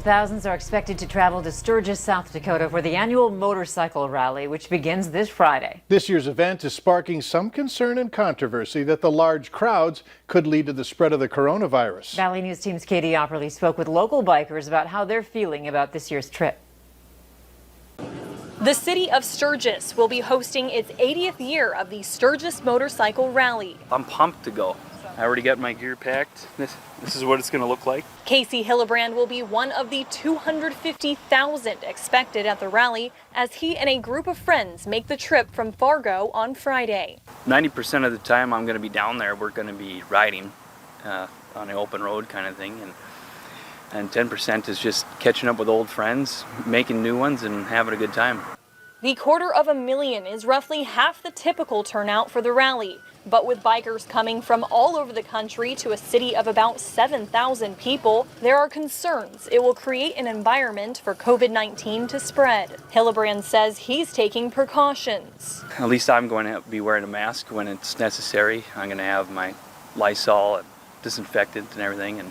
Thousands are expected to travel to Sturgis, South Dakota for the annual motorcycle rally, which begins this Friday. This year's event is sparking some concern and controversy that the large crowds could lead to the spread of the coronavirus. Valley News Team's Katie Opperly spoke with local bikers about how they're feeling about this year's trip. The city of Sturgis will be hosting its 80th year of the Sturgis Motorcycle Rally. I'm pumped to go. I already got my gear packed. This is what it's going to look like. Casey Hillebrand will be one of the 250,000 expected at the rally as he and a group of friends make the trip from Fargo on Friday. 90% of the time I'm going to be down there. We're going to be riding on an open road kind of thing. And 10% is just catching up with old friends, making new ones, and having a good time. The 250,000 is roughly half the typical turnout for the rally. But with bikers coming from all over the country to a city of about 7,000 people, there are concerns it will create an environment for COVID-19 to spread. Hillebrand says he's taking precautions. At least I'm going to be wearing a mask when it's necessary. I'm going to have my Lysol and disinfectant and everything. And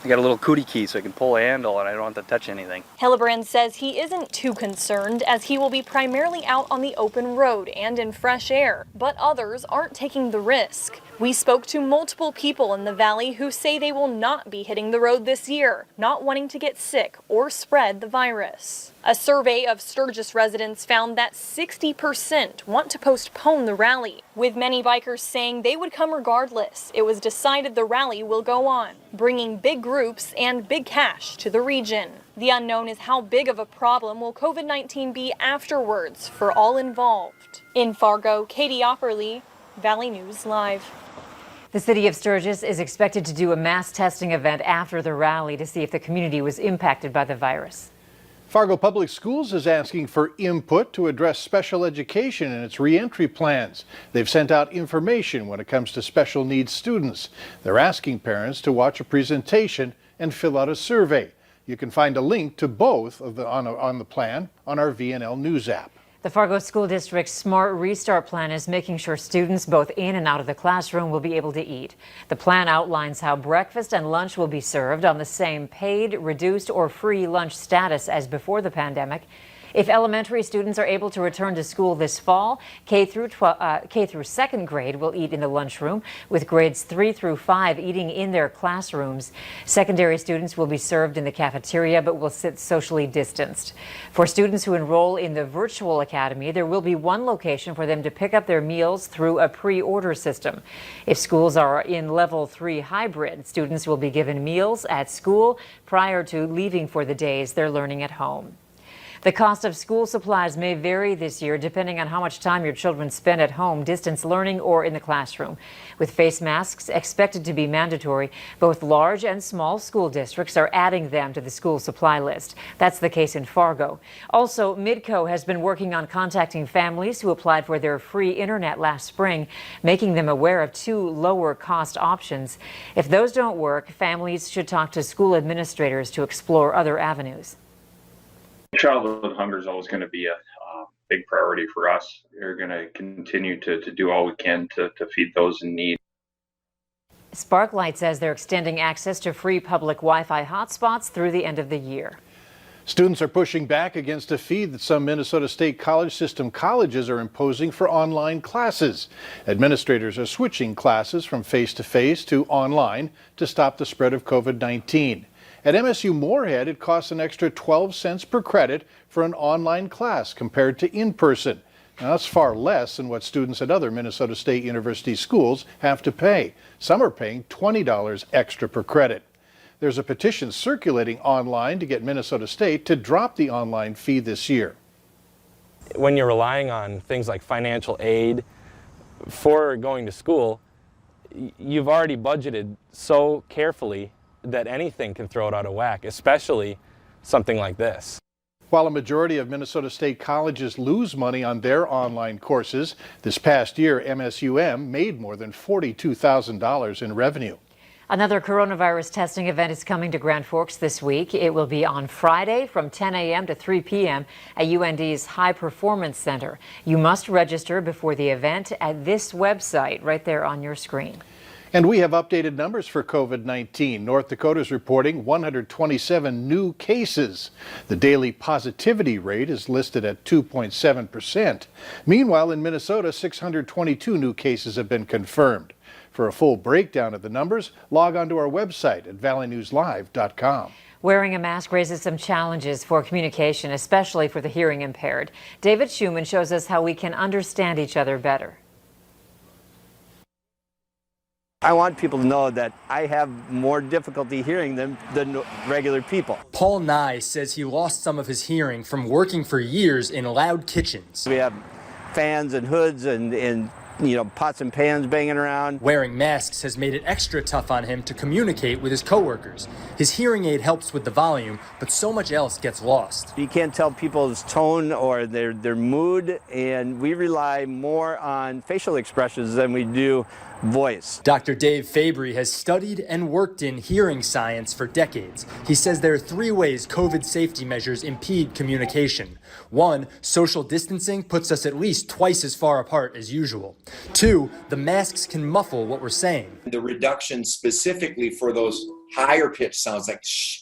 I got a little cootie key so I can pull a handle and I don't have to touch anything. Hillebrand says he isn't too concerned as he will be primarily out on the open road and in fresh air, but others aren't taking the risk. We spoke to multiple people in the valley who say they will not be hitting the road this year, not wanting to get sick or spread the virus. A survey of Sturgis residents found that 60% want to postpone the rally, with many bikers saying they would come regardless. It was decided the rally will go on, bringing big groups and big cash to the region. The unknown is how big of a problem will COVID-19 be afterwards for all involved. In Fargo, Katie Opperly, Valley News Live. The city of Sturgis is expected to do a mass testing event after the rally to see if the community was impacted by the virus. Fargo Public Schools is asking for input to address special education and its reentry plans. They've sent out information when it comes to special needs students. They're asking parents to watch a presentation and fill out a survey. You can find a link to both of on the plan on our VNL News app. The Fargo School District's Smart Restart Plan is making sure students both in and out of the classroom will be able to eat. The plan outlines how breakfast and lunch will be served on the same paid, reduced, or free lunch status as before the pandemic. If elementary students are able to return to school this fall, K through second grade will eat in the lunchroom, with grades 3 through 5 eating in their classrooms. Secondary students will be served in the cafeteria but will sit socially distanced. For students who enroll in the virtual academy, there will be one location for them to pick up their meals through a pre-order system. If schools are in level 3 hybrid, students will be given meals at school prior to leaving for the days they're learning at home. The cost of school supplies may vary this year depending on how much time your children spend at home, distance learning, or in the classroom. With face masks expected to be mandatory, both large and small school districts are adding them to the school supply list. That's the case in Fargo. Also, Midco has been working on contacting families who applied for their free internet last spring, making them aware of 2 lower cost options. If those don't work, families should talk to school administrators to explore other avenues. Childhood hunger is always going to be a big priority for us. We're going to continue to do all we can to feed those in need. Sparklight says they're extending access to free public Wi-Fi hotspots through the end of the year. Students are pushing back against a fee that some Minnesota State College System colleges are imposing for online classes. Administrators are switching classes from face-to-face to online to stop the spread of COVID-19. At MSU Moorhead, it costs an extra 12 cents per credit for an online class compared to in-person. Now, that's far less than what students at other Minnesota State University schools have to pay. Some are paying $20 extra per credit. There's a petition circulating online to get Minnesota State to drop the online fee this year. When you're relying on things like financial aid for going to school, you've already budgeted so carefully that anything can throw it out of whack, especially something like this. While a majority of Minnesota State colleges lose money on their online courses, this past year MSUM made more than $42,000 in revenue. Another coronavirus testing event is coming to Grand Forks this week. It will be on Friday from 10 a.m. to 3 p.m. at UND's High Performance Center. You must register before the event at this website right there on your screen. And we have updated numbers for COVID-19. North Dakota is reporting 127 new cases. The daily positivity rate is listed at 2.7%. Meanwhile, in Minnesota, 622 new cases have been confirmed. For a full breakdown of the numbers, log on to our website at valleynewslive.com. Wearing a mask raises some challenges for communication, especially for the hearing impaired. David Schumann shows us how we can understand each other better. I want people to know that I have more difficulty hearing than regular people. Paul Nye says he lost some of his hearing from working for years in loud kitchens. We have fans and hoods and pots and pans banging around. Wearing masks has made it extra tough on him to communicate with his coworkers. His hearing aid helps with the volume, but so much else gets lost. You can't tell people's tone or their mood, and we rely more on facial expressions than we do voice. Dr. Dave Fabry has studied and worked in hearing science for decades. He says there are 3 ways COVID safety measures impede communication. 1, social distancing puts us at least twice as far apart as usual. 2, the masks can muffle what we're saying. The reduction specifically for those higher pitch sounds like shh.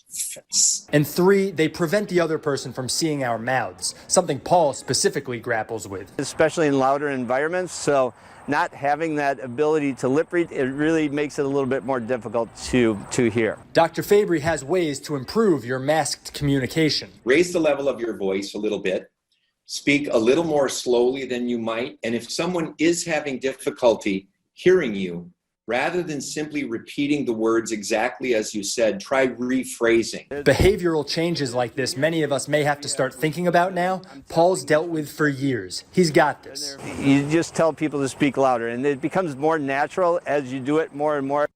And 3, they prevent the other person from seeing our mouths, something Paul specifically grapples with. Especially in louder environments, so not having that ability to lip read, it really makes it a little bit more difficult to hear. Dr. Fabry has ways to improve your masked communication. Raise the level of your voice a little bit. Speak a little more slowly than you might. And if someone is having difficulty hearing you, rather than simply repeating the words exactly as you said, try rephrasing. Behavioral changes like this many of us may have to start thinking about now. Paul's dealt with for years. He's got this. You just tell people to speak louder, and it becomes more natural as you do it more and more.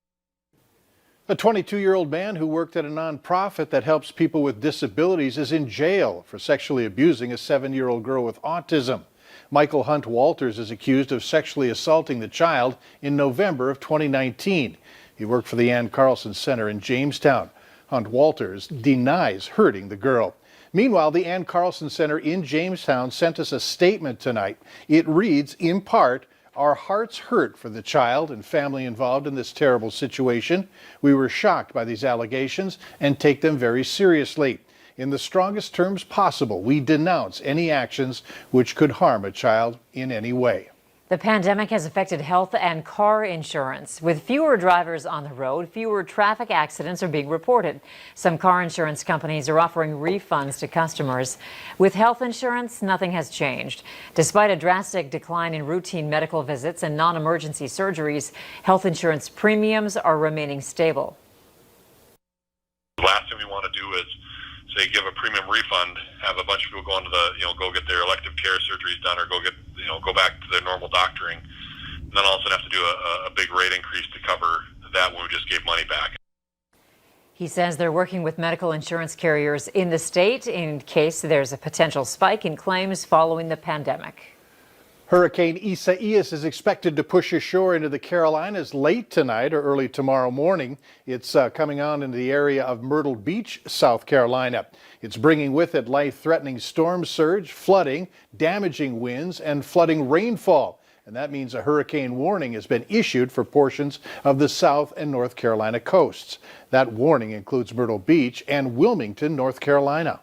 A 22-year-old man who worked at a nonprofit that helps people with disabilities is in jail for sexually abusing a 7-year-old girl with autism. Michael Hunt Walters is accused of sexually assaulting the child in November of 2019. He worked for the Ann Carlson Center in Jamestown. Hunt Walters denies hurting the girl. Meanwhile, the Ann Carlson Center in Jamestown sent us a statement tonight. It reads, in part, "Our hearts hurt for the child and family involved in this terrible situation. We were shocked by these allegations and take them very seriously. In the strongest terms possible, we denounce any actions which could harm a child in any way." The pandemic has affected health and car insurance. With fewer drivers on the road, fewer traffic accidents are being reported. Some car insurance companies are offering refunds to customers. With health insurance, nothing has changed. Despite a drastic decline in routine medical visits and non-emergency surgeries, health insurance premiums are remaining stable. The last thing we want to do is say give a premium refund, have a bunch of people go into go get their elective care surgeries done or go back to their normal doctoring, and then all of a sudden have to do a big rate increase to cover that when we just gave money back. He says they're working with medical insurance carriers in the state in case there's a potential spike in claims following the pandemic. Hurricane Isaias is expected to push ashore into the Carolinas late tonight or early tomorrow morning. It's coming on into the area of Myrtle Beach, South Carolina. It's bringing with it life-threatening storm surge, flooding, damaging winds, and flooding rainfall. And that means a hurricane warning has been issued for portions of the South and North Carolina coasts. That warning includes Myrtle Beach and Wilmington, North Carolina.